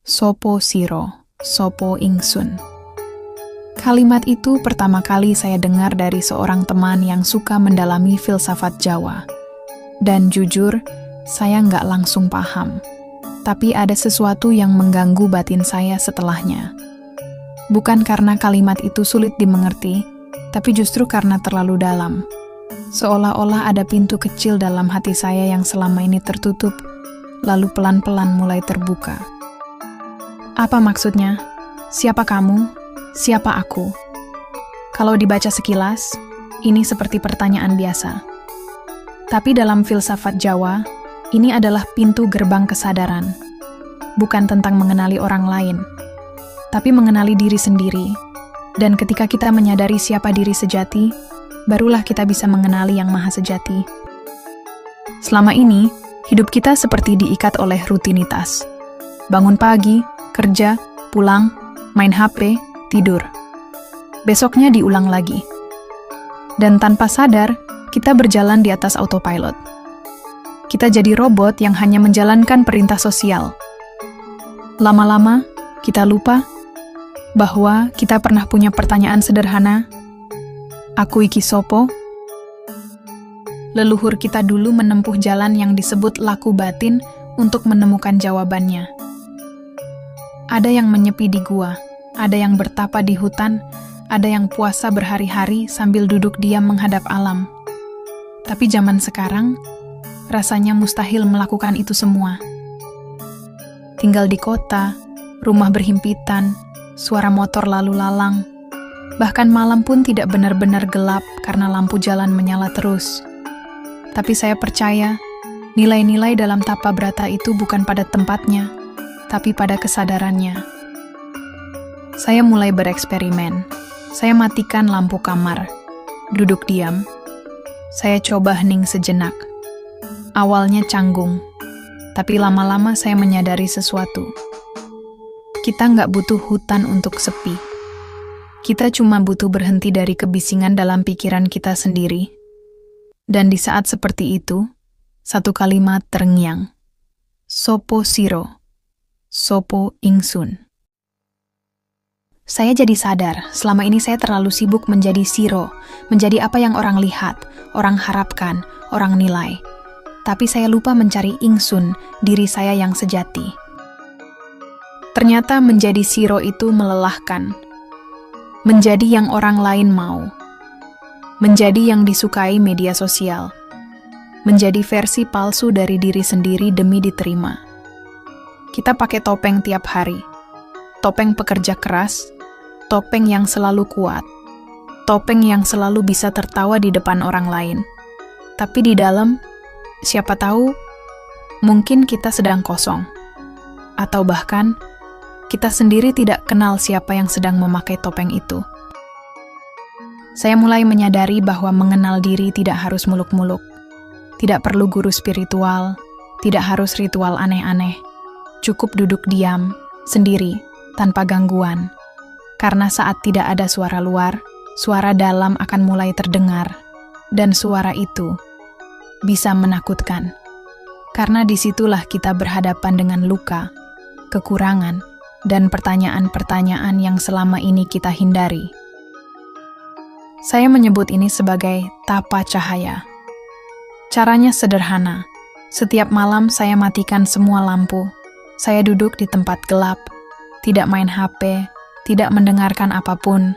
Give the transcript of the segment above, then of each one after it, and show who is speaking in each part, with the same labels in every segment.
Speaker 1: Sopo siro, sopo ingsun. Kalimat itu pertama kali saya dengar dari seorang teman yang suka mendalami filsafat Jawa. Dan jujur, saya nggak langsung paham. Tapi ada sesuatu yang mengganggu batin saya setelahnya. Bukan karena kalimat itu sulit dimengerti, tapi justru karena terlalu dalam. Seolah-olah ada pintu kecil dalam hati saya yang selama ini tertutup, lalu pelan-pelan mulai terbuka. Apa maksudnya? Siapa kamu? Siapa aku? Kalau dibaca sekilas, ini seperti pertanyaan biasa. Tapi dalam filsafat Jawa, ini adalah pintu gerbang kesadaran. Bukan tentang mengenali orang lain, tapi mengenali diri sendiri. Dan ketika kita menyadari siapa diri sejati, barulah kita bisa mengenali yang maha sejati. Selama ini, hidup kita seperti diikat oleh rutinitas. Bangun pagi, kerja, pulang, main HP, tidur. Besoknya diulang lagi. Dan tanpa sadar, kita berjalan di atas autopilot. Kita jadi robot yang hanya menjalankan perintah sosial. Lama-lama, kita lupa bahwa kita pernah punya pertanyaan sederhana. Aku iki sopo? Leluhur kita dulu menempuh jalan yang disebut laku batin untuk menemukan jawabannya. Ada yang menyepi di gua, ada yang bertapa di hutan, ada yang puasa berhari-hari sambil duduk diam menghadap alam. Tapi zaman sekarang, rasanya mustahil melakukan itu semua. Tinggal di kota, rumah berhimpitan, suara motor lalu lalang, bahkan malam pun tidak benar-benar gelap karena lampu jalan menyala terus. Tapi saya percaya, nilai-nilai dalam tapa brata itu bukan pada tempatnya, tapi pada kesadarannya. Saya mulai bereksperimen. Saya matikan lampu kamar, duduk diam. Saya coba hening sejenak. Awalnya canggung, tapi lama-lama saya menyadari sesuatu. Kita nggak butuh hutan untuk sepi. Kita cuma butuh berhenti dari kebisingan dalam pikiran kita sendiri. Dan di saat seperti itu, satu kalimat terngiang. Sopo siro, sopo ingsun. Saya jadi sadar, selama ini saya terlalu sibuk menjadi siro, menjadi apa yang orang lihat, orang harapkan, orang nilai. Tapi saya lupa mencari ingsun, diri saya yang sejati. Ternyata menjadi siro itu melelahkan. Menjadi yang orang lain mau. Menjadi yang disukai media sosial. Menjadi versi palsu dari diri sendiri demi diterima. Kita pakai topeng tiap hari. Topeng pekerja keras, topeng yang selalu kuat, topeng yang selalu bisa tertawa di depan orang lain. Tapi di dalam, siapa tahu, mungkin kita sedang kosong. Atau bahkan, kita sendiri tidak kenal siapa yang sedang memakai topeng itu. Saya mulai menyadari bahwa mengenal diri tidak harus muluk-muluk. Tidak perlu guru spiritual, tidak harus ritual aneh-aneh. Cukup duduk diam, sendiri, tanpa gangguan. Karena saat tidak ada suara luar, suara dalam akan mulai terdengar. Dan suara itu bisa menakutkan. Karena disitulah kita berhadapan dengan luka, kekurangan, dan pertanyaan-pertanyaan yang selama ini kita hindari. Saya menyebut ini sebagai tapa cahaya. Caranya sederhana. Setiap malam saya matikan semua lampu. Saya duduk di tempat gelap, tidak main HP, tidak mendengarkan apapun,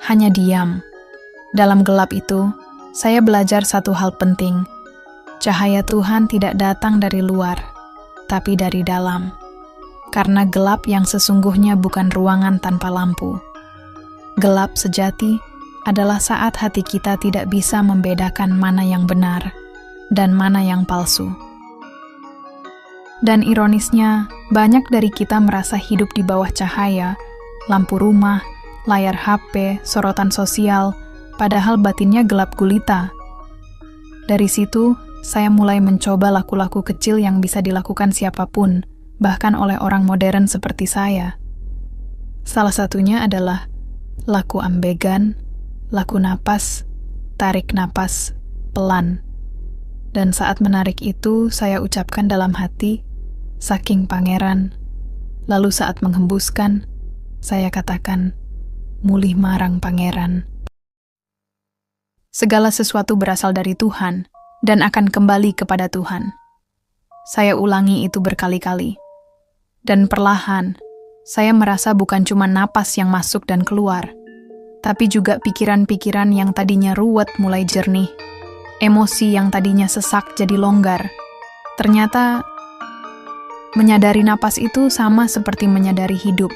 Speaker 1: hanya diam. Dalam gelap itu, saya belajar satu hal penting. Cahaya Tuhan tidak datang dari luar, tapi dari dalam. Karena gelap yang sesungguhnya bukan ruangan tanpa lampu. Gelap sejati adalah saat hati kita tidak bisa membedakan mana yang benar dan mana yang palsu. Dan ironisnya, banyak dari kita merasa hidup di bawah cahaya, lampu rumah, layar HP, sorotan sosial, padahal batinnya gelap gulita. Dari situ, saya mulai mencoba laku-laku kecil yang bisa dilakukan siapapun, bahkan oleh orang modern seperti saya. Salah satunya adalah laku ambegan, laku napas, tarik napas, pelan. Dan saat menarik itu, saya ucapkan dalam hati, saking pangeran, Lalu saat menghembuskan, saya katakan, mulih marang pangeran. Segala sesuatu berasal dari Tuhan dan akan kembali kepada Tuhan. Saya ulangi itu berkali-kali. Dan perlahan, saya merasa bukan cuma napas yang masuk dan keluar, tapi juga pikiran-pikiran yang tadinya ruwet mulai jernih, emosi yang tadinya sesak jadi longgar. Ternyata, menyadari napas itu sama seperti menyadari hidup.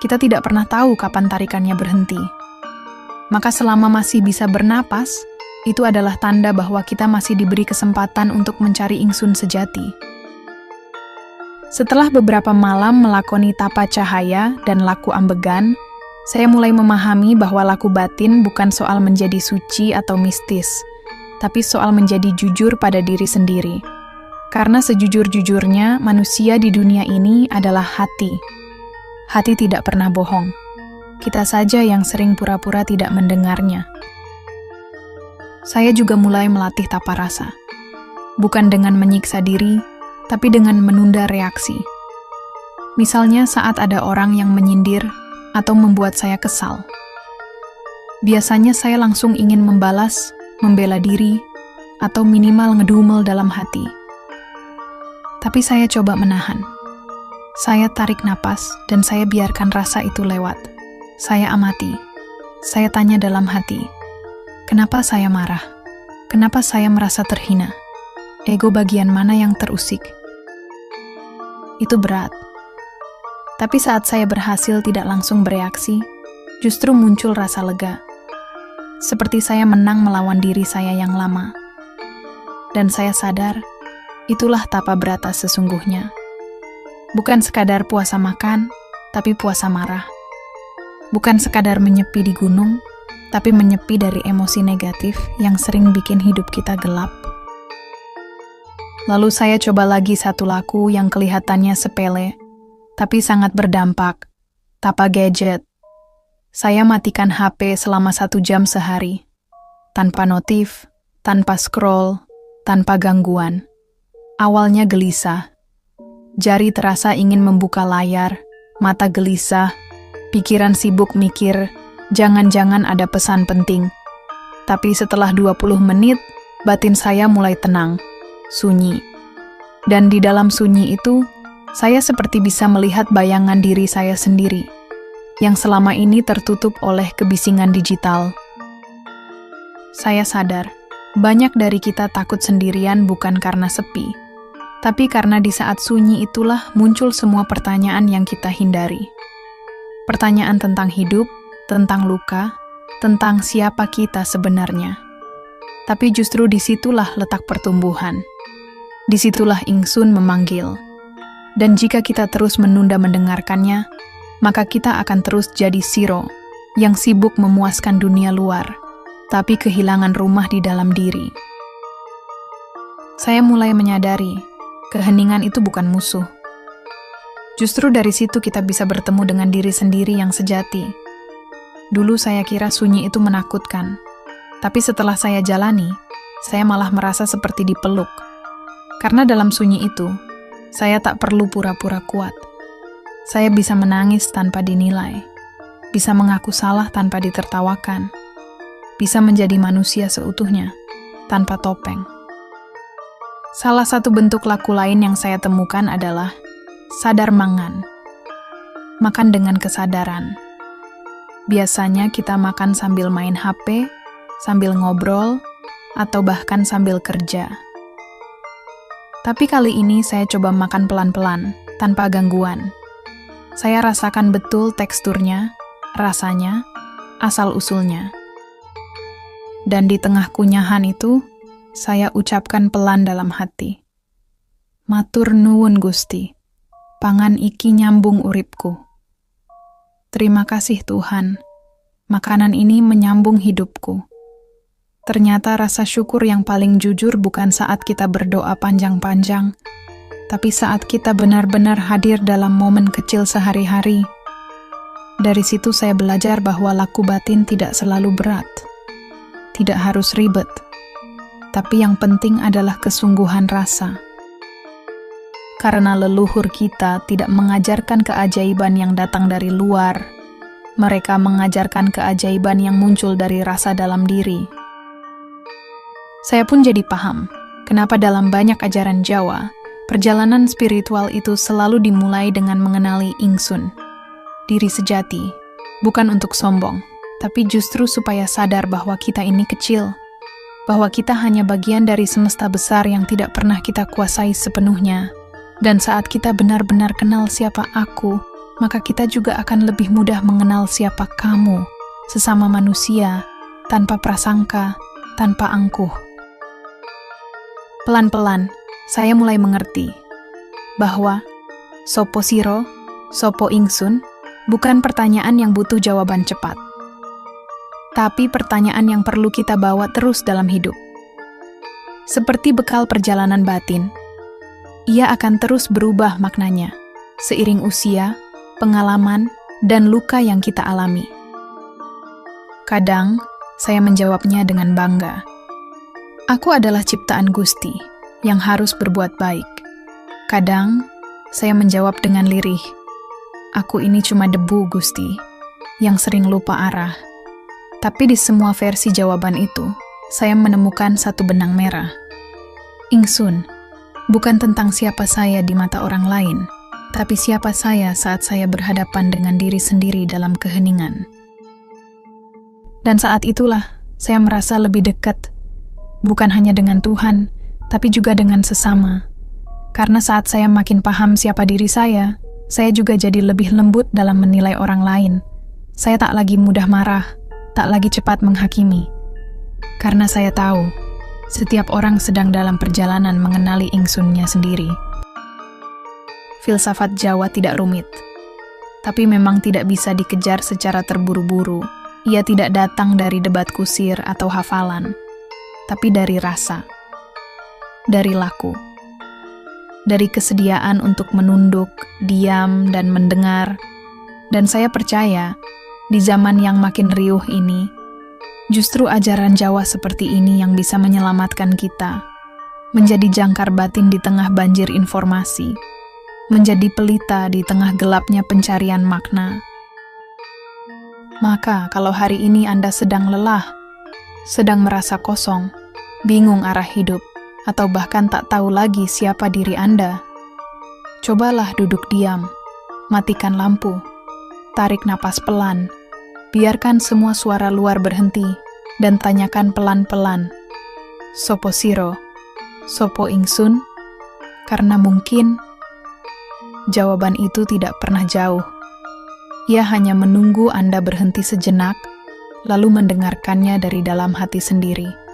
Speaker 1: Kita tidak pernah tahu kapan tarikannya berhenti. Maka selama masih bisa bernapas, itu adalah tanda bahwa kita masih diberi kesempatan untuk mencari ingsun sejati. Setelah beberapa malam melakoni tapa cahaya dan laku ambegan, saya mulai memahami bahwa laku batin bukan soal menjadi suci atau mistis, tapi soal menjadi jujur pada diri sendiri. Karena sejujur-jujurnya, manusia di dunia ini adalah hati. Hati tidak pernah bohong. Kita saja yang sering pura-pura tidak mendengarnya. Saya juga mulai melatih tapa rasa. Bukan dengan menyiksa diri, tapi dengan menunda reaksi. Misalnya saat ada orang yang menyindir atau membuat saya kesal. Biasanya saya langsung ingin membalas, membela diri, atau minimal ngedumel dalam hati. Tapi saya coba menahan. Saya tarik napas dan saya biarkan rasa itu lewat. Saya amati. Saya tanya dalam hati, kenapa saya marah? Kenapa saya merasa terhina? Ego bagian mana yang terusik? Itu berat. Tapi saat saya berhasil tidak langsung bereaksi, justru muncul rasa lega. Seperti saya menang melawan diri saya yang lama. Dan saya sadar, itulah tapa brata sesungguhnya. Bukan sekadar puasa makan, tapi puasa marah. Bukan sekadar menyepi di gunung, tapi menyepi dari emosi negatif yang sering bikin hidup kita gelap. Lalu saya coba lagi satu laku yang kelihatannya sepele, tapi sangat berdampak. Tapa gadget. Saya matikan HP selama 1 jam sehari. Tanpa notif, tanpa scroll, tanpa gangguan. Awalnya gelisah. Jari terasa ingin membuka layar, mata gelisah, pikiran sibuk mikir, jangan-jangan ada pesan penting. Tapi setelah 20 menit, batin saya mulai tenang, sunyi. Dan di dalam sunyi itu, saya seperti bisa melihat bayangan diri saya sendiri, yang selama ini tertutup oleh kebisingan digital. Saya sadar, banyak dari kita takut sendirian bukan karena sepi, tapi karena di saat sunyi itulah muncul semua pertanyaan yang kita hindari. Pertanyaan tentang hidup, tentang luka, tentang siapa kita sebenarnya. Tapi justru disitulah letak pertumbuhan. Disitulah ingsun memanggil. Dan jika kita terus menunda mendengarkannya, maka kita akan terus jadi Siro, yang sibuk memuaskan dunia luar, tapi kehilangan rumah di dalam diri. Saya mulai menyadari, keheningan itu bukan musuh. Justru dari situ kita bisa bertemu dengan diri sendiri yang sejati. Dulu saya kira sunyi itu menakutkan, tapi setelah saya jalani, saya malah merasa seperti dipeluk. Karena dalam sunyi itu, saya tak perlu pura-pura kuat. Saya bisa menangis tanpa dinilai, bisa mengaku salah tanpa ditertawakan, bisa menjadi manusia seutuhnya, tanpa topeng. Salah satu bentuk laku lain yang saya temukan adalah sadar mangan. Makan dengan kesadaran. Biasanya kita makan sambil main HP, sambil ngobrol, atau bahkan sambil kerja. Tapi kali ini saya coba makan pelan-pelan, tanpa gangguan. Saya rasakan betul teksturnya, rasanya, asal-usulnya. Dan di tengah kunyahan itu, saya ucapkan pelan dalam hati. Matur nuwun Gusti, pangan iki nyambung uripku. Terima kasih Tuhan, makanan ini menyambung hidupku. Ternyata rasa syukur yang paling jujur bukan saat kita berdoa panjang-panjang, tapi saat kita benar-benar hadir dalam momen kecil sehari-hari. Dari situ saya belajar bahwa laku batin tidak selalu berat, tidak harus ribet, tapi yang penting adalah kesungguhan rasa. karena leluhur kita tidak mengajarkan keajaiban yang datang dari luar. Mereka mengajarkan keajaiban yang muncul dari rasa dalam diri. Saya pun jadi paham, kenapa dalam banyak ajaran Jawa, perjalanan spiritual itu selalu dimulai dengan mengenali ingsun, diri sejati, bukan untuk sombong, tapi justru supaya sadar bahwa kita ini kecil, bahwa kita hanya bagian dari semesta besar yang tidak pernah kita kuasai sepenuhnya. Dan saat kita benar-benar kenal siapa aku, maka kita juga akan lebih mudah mengenal siapa kamu, sesama manusia, tanpa prasangka, tanpa angkuh. Pelan-pelan, saya mulai mengerti bahwa sopo siro, sopo ingsun, bukan pertanyaan yang butuh jawaban cepat, tapi pertanyaan yang perlu kita bawa terus dalam hidup. Seperti bekal perjalanan batin, ia akan terus berubah maknanya, seiring usia, pengalaman, dan luka yang kita alami. Kadang, saya menjawabnya dengan bangga. Aku adalah ciptaan Gusti, yang harus berbuat baik. Kadang, saya menjawab dengan lirih. Aku ini cuma debu, Gusti, yang sering lupa arah. Tapi di semua versi jawaban itu, saya menemukan satu benang merah. Ingsun, bukan tentang siapa saya di mata orang lain, tapi siapa saya saat saya berhadapan dengan diri sendiri dalam keheningan. Dan saat itulah, saya merasa lebih dekat, bukan hanya dengan Tuhan, tapi juga dengan sesama. Karena saat saya makin paham siapa diri saya juga jadi lebih lembut dalam menilai orang lain. Saya tak lagi mudah marah, tak lagi cepat menghakimi. Karena saya tahu, setiap orang sedang dalam perjalanan mengenali ingsunnya sendiri. Filsafat Jawa tidak rumit, tapi memang tidak bisa dikejar secara terburu-buru. Ia tidak datang dari debat kusir atau hafalan, tapi dari rasa, dari laku, dari kesediaan untuk menunduk, diam, dan mendengar. Dan saya percaya, di zaman yang makin riuh ini, justru ajaran Jawa seperti ini yang bisa menyelamatkan kita, menjadi jangkar batin di tengah banjir informasi, menjadi pelita di tengah gelapnya pencarian makna. Maka kalau hari ini Anda sedang lelah, sedang merasa kosong, bingung arah hidup, atau bahkan tak tahu lagi siapa diri Anda, cobalah duduk diam, matikan lampu, tarik napas pelan, biarkan semua suara luar berhenti, dan tanyakan pelan-pelan, sopo siro, sopo ingsun, karena mungkin jawaban itu tidak pernah jauh. Ia hanya menunggu Anda berhenti sejenak, lalu mendengarkannya dari dalam hati sendiri.